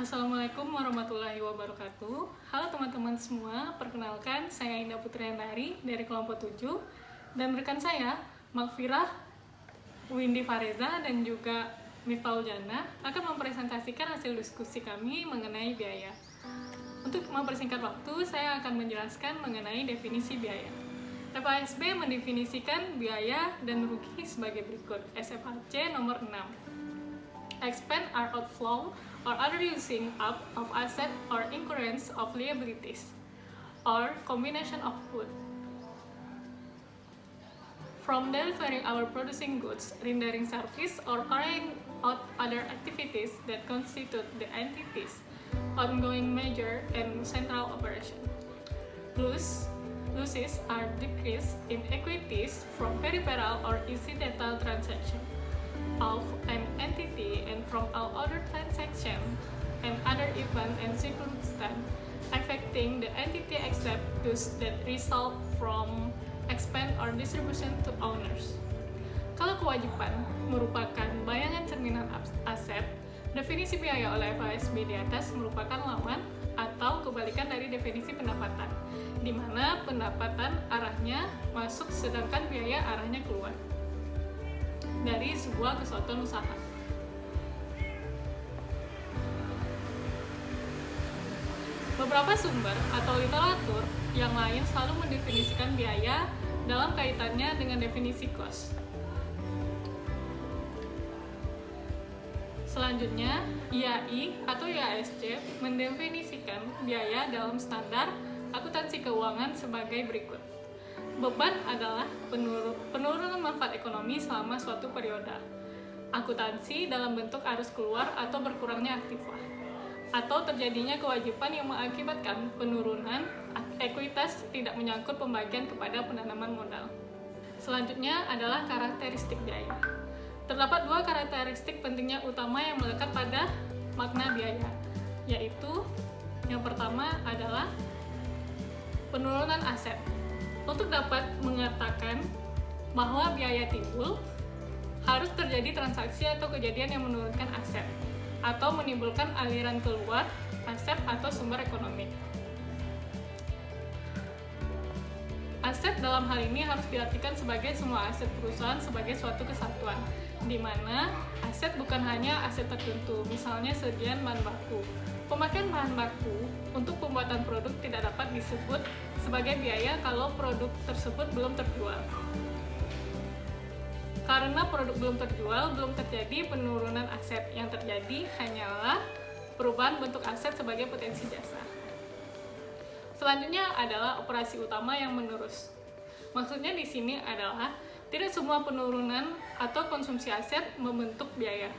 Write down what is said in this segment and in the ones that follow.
Assalamualaikum warahmatullahi wabarakatuh. Halo teman-teman semua, perkenalkan saya Indah Putriandari dari kelompok 7 dan rekan saya Magfirah, Windy Fareza dan juga Miftahul Jannah akan mempresentasikan hasil diskusi kami mengenai biaya. Untuk mempersingkat waktu, saya akan menjelaskan mengenai definisi biaya. FASB mendefinisikan biaya dan rugi sebagai berikut. SFHC nomor 6. Expense are outflow or other using up of asset or incurrence of liabilities or combination of both from delivering our producing goods, rendering service, or carrying out other activities that constitute the entity's ongoing major and central operation. Losses are decreased in equities from peripheral or incidental transaction of an entity and from all other transactions and other events and circumstances affecting the entity except those that result from expense or distribution to owners. Kalau kewajiban merupakan bayangan cerminan aset, definisi biaya oleh FASB di atas merupakan lawan atau kebalikan dari definisi pendapatan, di mana pendapatan arahnya masuk sedangkan biaya arahnya keluar dari sebuah kesatuan usaha. Beberapa sumber atau literatur yang lain selalu mendefinisikan biaya dalam kaitannya dengan definisi cost. Selanjutnya, IAI atau IASC mendefinisikan biaya dalam standar akuntansi keuangan sebagai berikut. Beban adalah penurunan manfaat ekonomi selama suatu periode. Akuntansi dalam bentuk arus keluar atau berkurangnya aktiva, atau terjadinya kewajiban yang mengakibatkan penurunan ekuitas tidak menyangkut pembagian kepada penanaman modal. Selanjutnya adalah karakteristik biaya. Terdapat dua karakteristik pentingnya utama yang melekat pada makna biaya, yaitu yang pertama adalah penurunan aset. Untuk dapat mengatakan bahwa biaya timbul, harus terjadi transaksi atau kejadian yang menurunkan aset atau menimbulkan aliran keluar aset atau sumber ekonomi. Aset dalam hal ini harus diartikan sebagai semua aset perusahaan sebagai suatu kesatuan, di mana aset bukan hanya aset tertentu, misalnya sediaan bahan baku. Pemakaian bahan baku untuk pembuatan produk tidak dapat disebut sebagai biaya kalau produk tersebut belum terjual. Karena produk belum terjual, belum terjadi penurunan aset. Yang terjadi hanyalah perubahan bentuk aset sebagai potensi jasa. Selanjutnya adalah operasi utama yang menerus. Maksudnya di sini adalah tidak semua penurunan atau konsumsi aset membentuk biaya.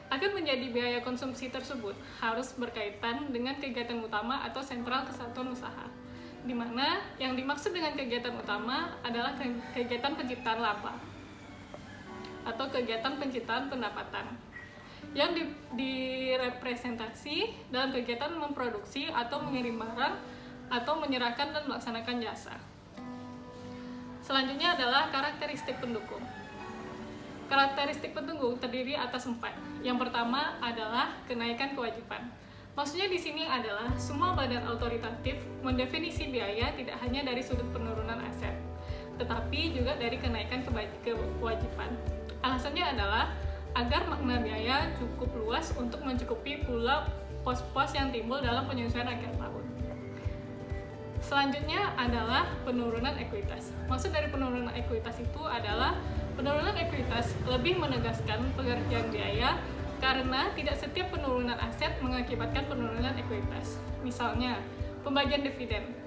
Akan menjadi biaya konsumsi tersebut harus berkaitan dengan kegiatan utama atau sentral kesatuan usaha, di mana yang dimaksud dengan kegiatan utama adalah kegiatan penciptaan laba atau kegiatan penciptaan pendapatan yang direpresentasi dalam kegiatan memproduksi atau mengirim barang atau menyerahkan dan melaksanakan jasa. Selanjutnya adalah karakteristik pendukung. Karakteristik pendukung terdiri atas 4. Yang pertama adalah kenaikan kewajiban. Maksudnya di sini adalah semua badan otoritatif mendefinisi biaya tidak hanya dari sudut penurunan aset, tetapi juga dari kenaikan kewajiban. Alasannya adalah agar makna biaya cukup luas untuk mencukupi pula pos-pos yang timbul dalam penyesuaian akhir tahun. Selanjutnya adalah penurunan ekuitas. Maksud dari penurunan ekuitas itu adalah penurunan ekuitas lebih menegaskan pengertian biaya karena tidak setiap penurunan aset mengakibatkan penurunan ekuitas. Misalnya, pembagian dividen.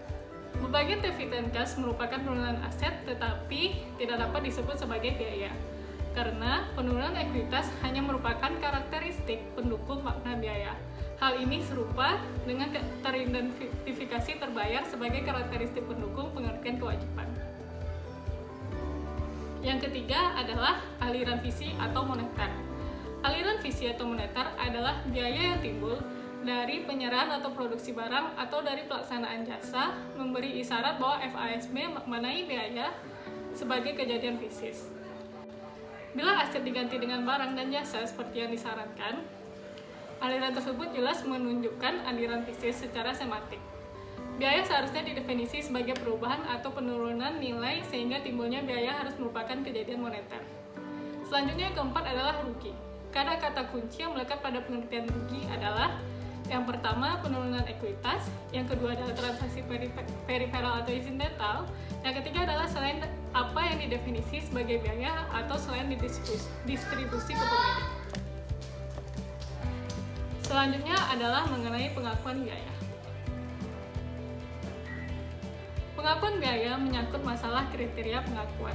Pembagian dividen kas merupakan penurunan aset tetapi tidak dapat disebut sebagai biaya karena penurunan ekuitas hanya merupakan karakteristik pendukung makna biaya. Hal ini serupa dengan teridentifikasi terbayar sebagai karakteristik pendukung pengertian kewajiban. Yang ketiga adalah aliran visi atau moneter. Aliran visi atau moneter adalah biaya yang timbul dari penyerahan atau produksi barang atau dari pelaksanaan jasa, memberi isyarat bahwa FASB memaknai biaya sebagai kejadian fisis. Bila aset diganti dengan barang dan jasa seperti yang disarankan, Aliran tersebut jelas menunjukkan aliran bisnis secara sematik. Biaya seharusnya didefinisi sebagai perubahan atau penurunan nilai sehingga timbulnya biaya harus merupakan kejadian moneter. Selanjutnya yang keempat adalah rugi. Karena kata kunci yang melekat pada pengertian rugi adalah yang pertama penurunan ekuitas, yang kedua adalah transaksi periferal atau insidental, yang ketiga adalah selain apa yang didefinisi sebagai biaya atau selain distribusi ke pemilik. Selanjutnya adalah mengenai pengakuan biaya. Pengakuan biaya menyangkut masalah kriteria pengakuan,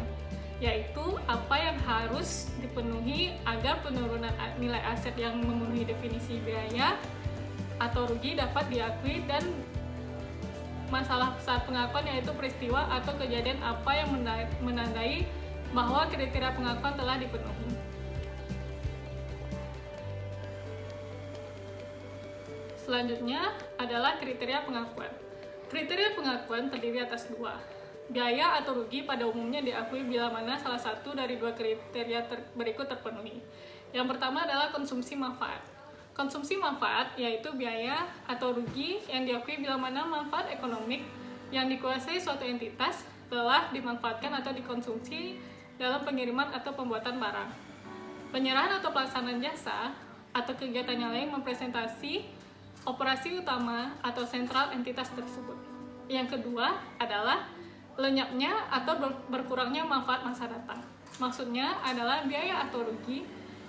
yaitu apa yang harus dipenuhi agar penurunan nilai aset yang memenuhi definisi biaya atau rugi dapat diakui, dan masalah saat pengakuan yaitu peristiwa atau kejadian apa yang menandai bahwa kriteria pengakuan telah dipenuhi. Selanjutnya adalah kriteria pengakuan. Kriteria pengakuan terdiri atas dua. Biaya atau rugi pada umumnya diakui bila mana salah satu dari dua kriteria berikut terpenuhi. Yang pertama adalah konsumsi manfaat. Konsumsi manfaat yaitu biaya atau rugi yang diakui bila mana manfaat ekonomik yang dikuasai suatu entitas telah dimanfaatkan atau dikonsumsi dalam pengiriman atau pembuatan barang. Penyerahan atau pelaksanaan jasa atau kegiatan yang lain mempresentasi operasi utama atau sentral entitas tersebut. Yang kedua adalah lenyapnya atau berkurangnya manfaat masa datang. Maksudnya adalah biaya atau rugi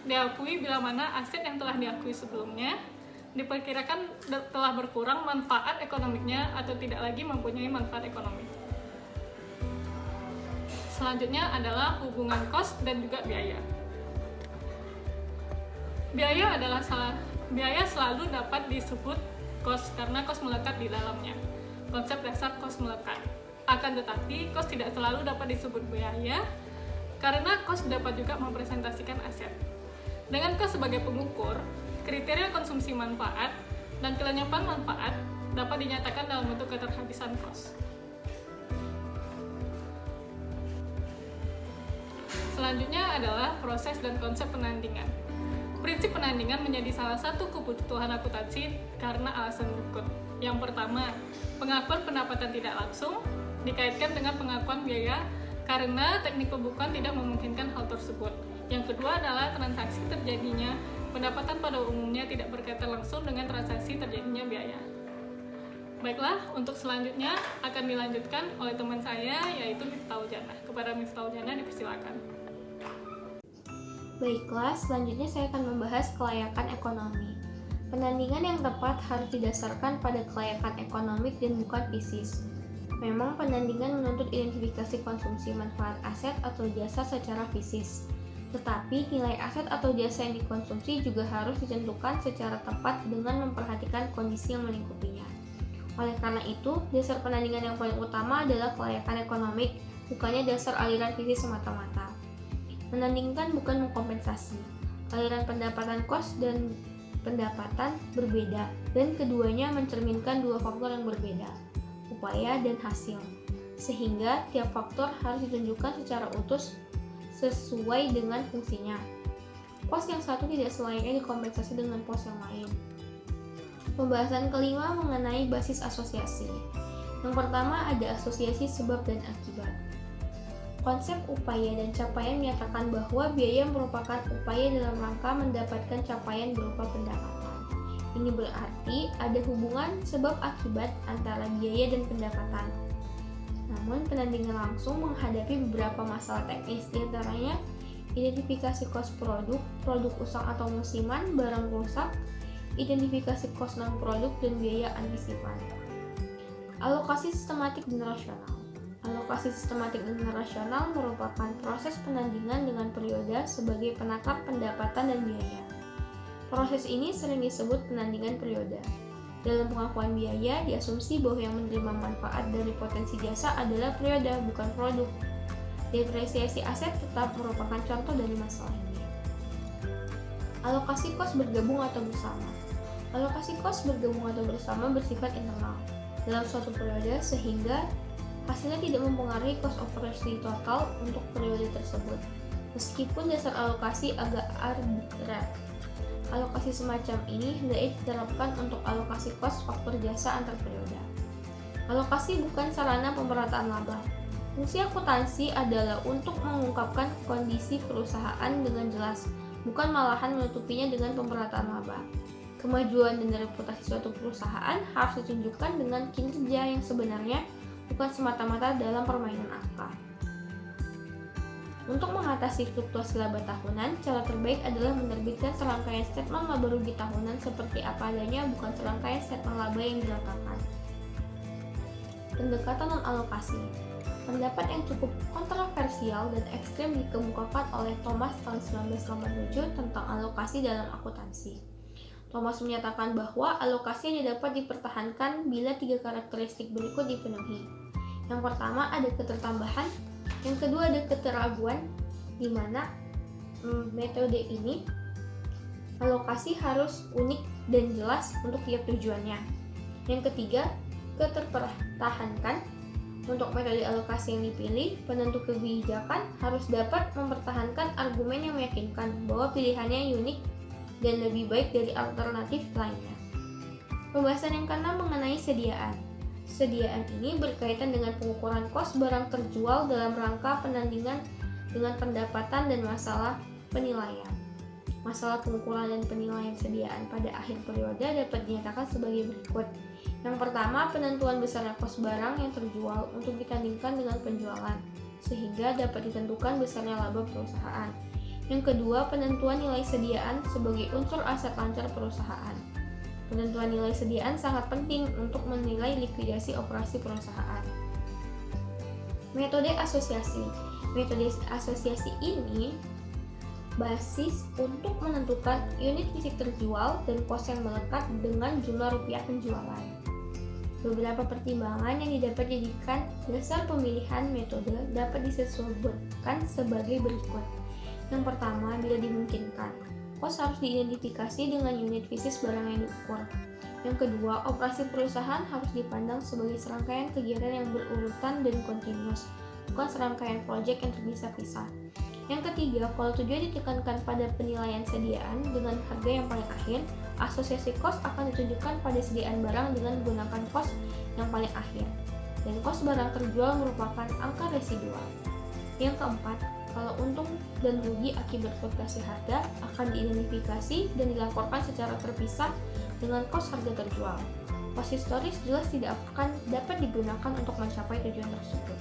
diakui bila mana aset yang telah diakui sebelumnya diperkirakan telah berkurang manfaat ekonomiknya atau tidak lagi mempunyai manfaat ekonomi. Selanjutnya adalah hubungan kos dan juga biaya. Biaya selalu dapat disebut kos karena kos melekat di dalamnya. Konsep dasar kos melekat. Akan tetapi, kos tidak selalu dapat disebut biaya karena kos dapat juga mempresentasikan aset. Dengan kos sebagai pengukur, kriteria konsumsi manfaat dan kelenyapan manfaat dapat dinyatakan dalam bentuk keterhabisan kos. Selanjutnya adalah proses dan konsep penandingan. Prinsip penandingan menjadi salah satu kebutuhan akuntansi karena alasan berikut. Yang pertama, pengakuan pendapatan tidak langsung dikaitkan dengan pengakuan biaya karena teknik pembukuan tidak memungkinkan hal tersebut. Yang kedua adalah transaksi terjadinya pendapatan pada umumnya tidak berkaitan langsung dengan transaksi terjadinya biaya. Baiklah, untuk selanjutnya akan dilanjutkan oleh teman saya yaitu Miftahul-Jannah. Kepada Miftahul-Jannah dipersilakan. Baiklah, selanjutnya saya akan membahas kelayakan ekonomi. Penandingan yang tepat harus didasarkan pada kelayakan ekonomik dan bukan fisis. Memang penandingan menuntut identifikasi konsumsi manfaat aset atau jasa secara fisis. Tetapi nilai aset atau jasa yang dikonsumsi juga harus ditentukan secara tepat dengan memperhatikan kondisi yang melingkupinya. Oleh karena itu, dasar penandingan yang paling utama adalah kelayakan ekonomik, bukannya dasar aliran fisis semata-mata. Menandingkan bukan mengkompensasi. Aliran pendapatan kos dan pendapatan berbeda, dan keduanya mencerminkan dua faktor yang berbeda, upaya dan hasil. Sehingga tiap faktor harus ditunjukkan secara utuh sesuai dengan fungsinya. Pos yang satu tidak selayaknya dikompensasi dengan pos yang lain. Pembahasan kelima mengenai basis asosiasi. Yang pertama ada asosiasi sebab dan akibat. Konsep upaya dan capaian menyatakan bahwa biaya merupakan upaya dalam rangka mendapatkan capaian berupa pendapatan. Ini berarti ada hubungan sebab akibat antara biaya dan pendapatan. Namun penandingan langsung menghadapi beberapa masalah teknis, diantaranya identifikasi kos produk, produk usang atau musiman, barang rusak, identifikasi kos non-produk, dan biaya antisipan. Alokasi sistematik dan rasional. Alokasi sistematik dan rasional merupakan proses penandingan dengan periode sebagai penakar pendapatan dan biaya. Proses ini sering disebut penandingan periode. Dalam pengakuan biaya, diasumsi bahwa yang menerima manfaat dari potensi jasa adalah periode, bukan produk. Depresiasi aset tetap merupakan contoh dari masalah ini. Alokasi kos bergabung atau bersama. Alokasi kos bergabung atau bersama bersifat internal dalam suatu periode sehingga hasilnya tidak mempengaruhi cost operasi total untuk periode tersebut. Meskipun dasar alokasi agak arbitrer. Alokasi alokasi semacam ini hendaknya diterapkan untuk alokasi kos faktor jasa antar periode. Alokasi bukan sarana pemerataan laba. Fungsi akuntansi adalah untuk mengungkapkan kondisi perusahaan dengan jelas, bukan malahan menutupinya dengan pemerataan laba. Kemajuan dan reputasi suatu perusahaan harus ditunjukkan dengan kinerja yang sebenarnya, bukan semata-mata dalam permainan angka. Untuk mengatasi fluktuasi laba tahunan, cara terbaik adalah menerbitkan serangkaian statement laba rugi tahunan seperti apa adanya, bukan serangkaian statement laba yang dilengkapkan. Pendekatan non-alokasi. Pendapat yang cukup kontroversial dan ekstrem dikemukakan oleh Thomas tahun 1987 tentang alokasi dalam akuntansi. Thomas menyatakan bahwa alokasi hanya dapat dipertahankan bila 3 karakteristik berikut dipenuhi. Yang pertama ada ketertambahan, yang kedua ada keteraguan, di mana metode ini alokasi harus unik dan jelas untuk tiap tujuannya. Yang ketiga, keterpertahankan. Untuk metode alokasi yang dipilih, penentu kebijakan harus dapat mempertahankan argumen yang meyakinkan bahwa pilihannya unik dan lebih baik dari alternatif lainnya. Pembahasan yang keenam mengenai sediaan. Sediaan ini berkaitan dengan pengukuran kos barang terjual dalam rangka penandingan dengan pendapatan dan masalah penilaian. Masalah pengukuran dan penilaian sediaan pada akhir periode dapat dinyatakan sebagai berikut. Yang pertama, penentuan besarnya kos barang yang terjual untuk ditandingkan dengan penjualan, sehingga dapat ditentukan besarnya laba perusahaan. Yang kedua, penentuan nilai sediaan sebagai unsur aset lancar perusahaan. Penentuan nilai sediaan sangat penting untuk menilai likuidasi operasi perusahaan. Metode asosiasi. Metode asosiasi ini basis untuk menentukan unit fisik terjual dan kos yang melekat dengan jumlah rupiah penjualan. Beberapa pertimbangan yang dapat dijadikan dasar pemilihan metode dapat disebutkan sebagai berikut. Yang pertama, bila dimungkinkan, kos harus diidentifikasi dengan unit fisik barang yang diukur. Yang kedua, operasi perusahaan harus dipandang sebagai serangkaian kegiatan yang berurutan dan kontinus, bukan serangkaian proyek yang terpisah-pisah. Yang ketiga, kalau tujuan ditekankan pada penilaian sediaan dengan harga yang paling akhir, asosiasi kos akan ditunjukkan pada sediaan barang dengan menggunakan kos yang paling akhir, dan kos barang terjual merupakan angka residual. Yang keempat, kalau untung dan rugi akibat fluktuasi harga akan diidentifikasi dan dilaporkan secara terpisah dengan kos harga terjual. Kos historis jelas tidak akan dapat digunakan untuk mencapai tujuan tersebut.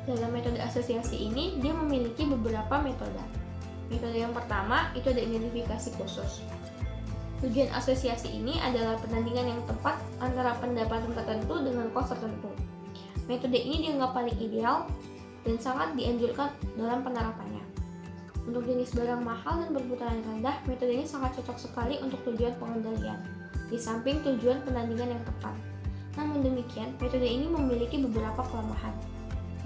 Dalam metode asosiasi ini, dia memiliki beberapa metode. Metode yang pertama, itu ada identifikasi khusus. Tujuan asosiasi ini adalah penandingan yang tepat antara pendapatan tertentu dengan kos tertentu. Metode ini dianggap paling ideal dan sangat dianjurkan dalam penerapannya. Untuk jenis barang mahal dan berputaran rendah, metode ini sangat cocok sekali untuk tujuan pengendalian, di samping tujuan penandingan yang tepat. Namun demikian, metode ini memiliki beberapa kelemahan.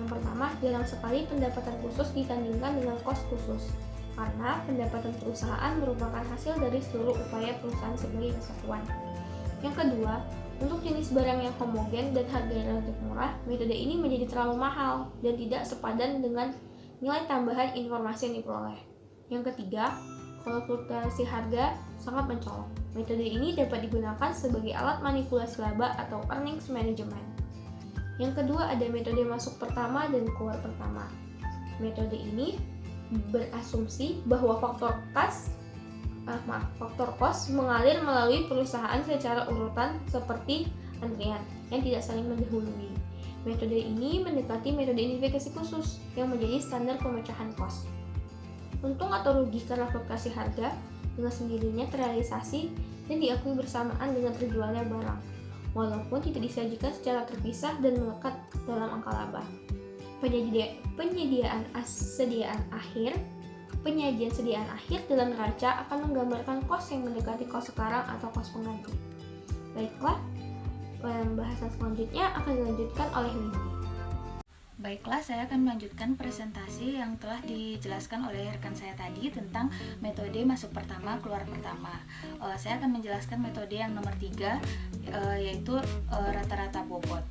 Yang pertama, jarang sekali pendapatan khusus ditandingkan dengan kos khusus, karena pendapatan perusahaan merupakan hasil dari seluruh upaya perusahaan sebagai kesatuan. Yang kedua, untuk jenis barang yang homogen dan harga yang relatif murah, metode ini menjadi terlalu mahal dan tidak sepadan dengan nilai tambahan informasi yang diperoleh. Yang ketiga, kalau fluktuasi harga sangat mencolok, metode ini dapat digunakan sebagai alat manipulasi laba atau earnings management. Yang kedua ada metode masuk pertama dan keluar pertama. Metode ini berasumsi bahwa faktor kos mengalir melalui perusahaan secara urutan seperti antrian yang tidak saling mendahului. Metode ini mendekati metode identifikasi khusus yang menjadi standar pemecahan kos. Untung atau rugi karena fluktuasi harga dengan sendirinya terrealisasi dan diakui bersamaan dengan terjualnya barang, walaupun tidak disajikan secara terpisah dan melekat dalam angka laba. Penyajian sediaan akhir dalam neraca akan menggambarkan kos yang mendekati kos sekarang atau kos pengganti. Baiklah, pembahasan selanjutnya akan dilanjutkan oleh Windy. Baiklah, saya akan melanjutkan presentasi yang telah dijelaskan oleh rekan saya tadi tentang metode masuk pertama, keluar pertama. Saya akan menjelaskan metode yang nomor 3, yaitu rata-rata bobot.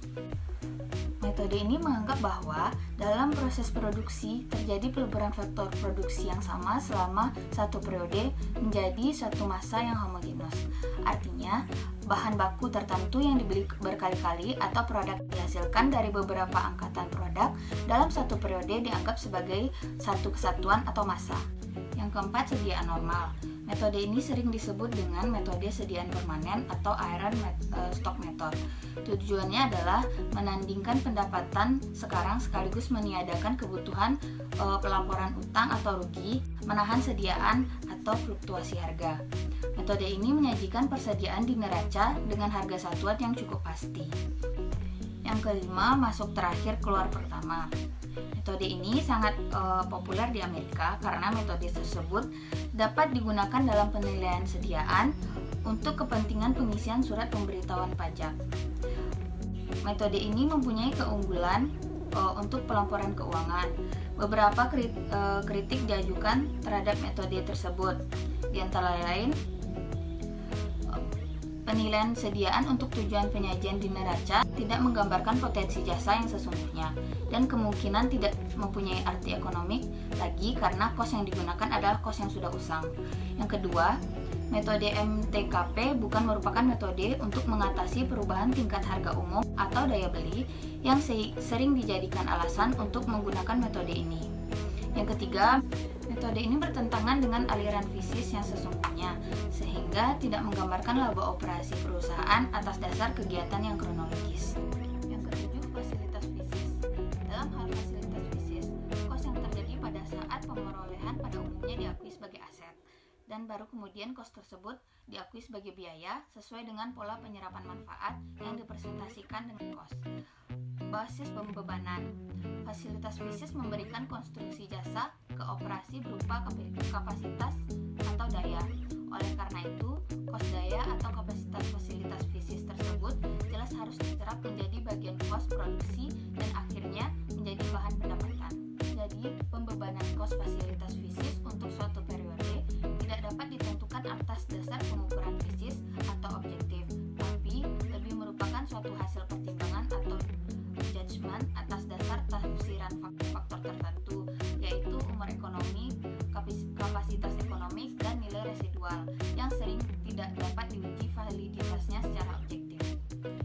Metode Metode ini menganggap bahwa dalam proses produksi terjadi peleburan faktor produksi yang sama selama satu periode menjadi satu massa yang homogenos. Artinya, bahan baku tertentu yang dibeli berkali-kali atau produk dihasilkan dari beberapa angkatan produk dalam satu periode dianggap sebagai satu kesatuan atau massa. Yang keempat, sediaan normal. Metode ini sering disebut dengan metode sediaan permanen atau iron stock method. Tujuannya adalah menandingkan pendapatan sekarang sekaligus meniadakan kebutuhan pelaporan utang atau rugi, menahan sediaan atau fluktuasi harga. Metode ini menyajikan persediaan di neraca dengan harga satuan yang cukup pasti. Yang kelima, masuk terakhir keluar pertama. Metode ini sangat populer di Amerika karena metode tersebut dapat digunakan dalam penilaian sediaan untuk kepentingan pengisian surat pemberitahuan pajak. Metode ini mempunyai keunggulan untuk pelaporan keuangan. Beberapa kritik diajukan terhadap metode tersebut, di antara lain penilaian sediaan untuk tujuan penyajian di neraca tidak menggambarkan potensi jasa yang sesungguhnya dan kemungkinan tidak mempunyai arti ekonomik lagi karena kos yang digunakan adalah kos yang sudah usang. Yang kedua, metode MTKP bukan merupakan metode untuk mengatasi perubahan tingkat harga umum atau daya beli yang sering dijadikan alasan untuk menggunakan metode ini. Yang ketiga, metode ini bertentangan dengan aliran fisis yang sesungguhnya, sehingga tidak menggambarkan laba operasi perusahaan atas dasar kegiatan yang kronologis. Yang ketujuh, fasilitas fisis. Dalam hal fasilitas fisis, kos yang terjadi pada saat pemerolehan pada umumnya diakui sebagai aset, dan baru kemudian kos tersebut diakui sebagai biaya sesuai dengan pola penyerapan manfaat yang dipresentasikan dengan kos. Basis pembebanan. Fasilitas fisis memberikan konstruksi jasa ke operasi berupa kapasitas atau daya. Oleh karena itu, kos daya atau kapasitas fasilitas fisis tersebut jelas harus diterap menjadi bagian kos produksi dan akhirnya menjadi bahan pendapatan. Jadi, pembebanan kos fasilitas fisis untuk suatu periode tidak dapat ditentukan atas dasar pengukuran fisis atau objektif, tapi lebih merupakan suatu hasil pertimbangan atau judgement atas dasar tafsiran faktor tertentu, yaitu umur ekonomi, kapasitas ekonomi, dan nilai residual yang sering tidak dapat diuji validitasnya secara objektif.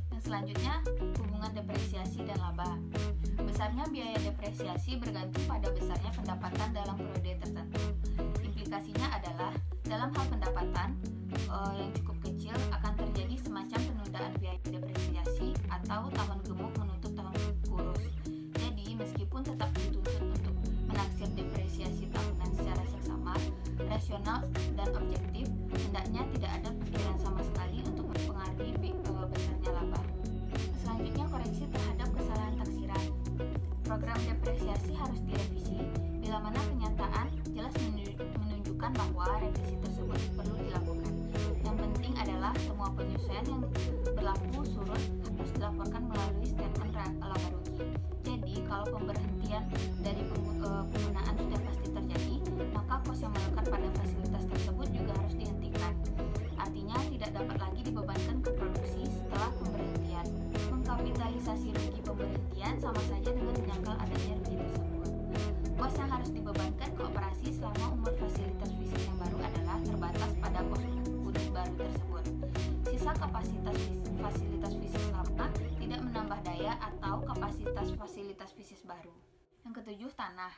Dan selanjutnya, hubungan depresiasi dan laba. Besarnya biaya depresiasi bergantung pada besarnya pendapatan dalam periode tertentu. Implikasinya adalah dalam hal pendapatan yang cukup kecil akan terjadi semacam penundaan biaya depresiasi atau tahun gemuk menutup tahun kurus. Jadi meskipun tetap dituntut untuk menaksir depresiasi tahunan secara seksama, rasional dan objektif, hendaknya tidak ada pikiran sama sekali untuk mempengaruhi besarnya laba. Selanjutnya, koreksi terhadap kesalahan taksiran. Program depresiasi harus direvisi bila mana kenyataan jelas menunjukkan bahwa revisi tersebut perlu dilakukan. Yang penting adalah semua penyesuaian yang berlaku surut harus dilaporkan melalui statement laba rugi. Jadi, kalau pemberhentian dari penggunaan sudah pasti terjadi, maka kos yang melekat pada fasilitas tersebut juga harus dihentikan. Artinya, tidak dapat lagi dibebankan ke produksi setelah pemberhentian. Mengkapitalisasi rugi pemberhentian sama saja dengan menyangkal adanya rugi tersebut. Kos yang harus dibebankan ke operasi selama umur fasilitas fisis yang baru adalah terbatas pada kos unit baru tersebut. Sisa kapasitas fasilitas fisis lama tidak menambah daya atau kapasitas fasilitas fisis baru. Yang ketujuh, tanah.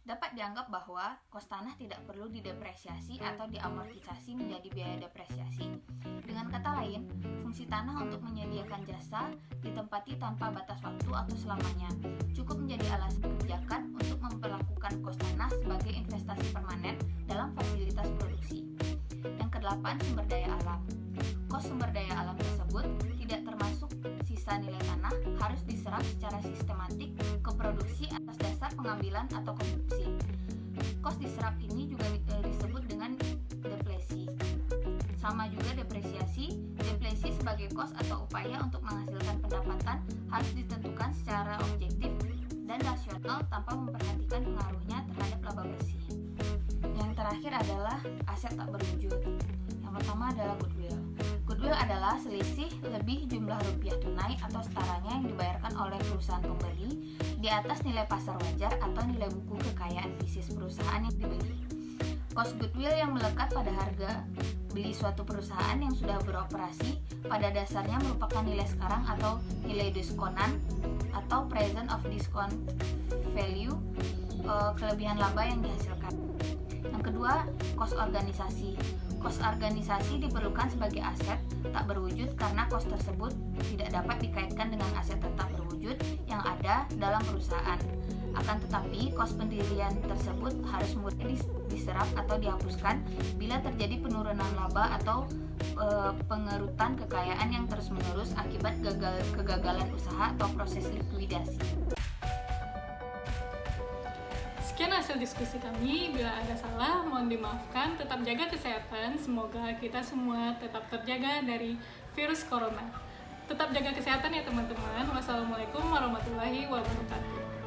Dapat dianggap bahwa kos tanah tidak perlu didepresiasi atau diamortisasi menjadi biaya depresiasi. Dengan kata lain, fungsi tanah untuk menyediakan jasa ditempati tanpa batas waktu atau selamanya. Cukup menjadi alasan kebijakan untuk memperlakukan kos tanah sebagai investasi permanen dalam fasilitas produksi. Yang kedelapan, sumber daya alam. Kos sumber daya alam tersebut tidak termasuk sisa nilai tanah harus diserap secara sistematik ke produksi atas dasar pengambilan atau konsumsi. Kos diserap ini juga disebut dengan depresi. Sama juga depresiasi. Depresi sebagai kos atau upaya untuk menghasilkan pendapatan harus ditentukan secara objektif dan rasional tanpa memperhatikan pengaruhnya terhadap laba bersih. Yang terakhir adalah aset tak berwujud. Yang pertama adalah goodwill. goodwill adalah selisih lebih jumlah rupiah tunai atau setaranya yang dibayarkan oleh perusahaan pembeli di atas nilai pasar wajar atau nilai buku kekayaan bisnis perusahaan yang dibeli. Cost goodwill yang melekat pada harga beli suatu perusahaan yang sudah beroperasi pada dasarnya merupakan nilai sekarang atau nilai diskonan atau present of discount value, kelebihan laba yang dihasilkan. Yang kedua, cost organisasi. Cost organisasi diperlukan sebagai aset tak berwujud karena cost tersebut tidak dapat dikaitkan dengan aset tetap berwujud yang ada dalam perusahaan. Akan tetapi, cost pendirian tersebut harus mulai diserap atau dihapuskan bila terjadi penurunan laba atau pengerutan kekayaan yang terus-menerus akibat kegagalan usaha atau proses likuidasi. Sekian hasil diskusi kami. Bila ada salah, mohon dimaafkan. Tetap jaga kesehatan. Semoga kita semua tetap terjaga dari virus corona. Tetap jaga kesehatan ya teman-teman. Wassalamualaikum warahmatullahi wabarakatuh.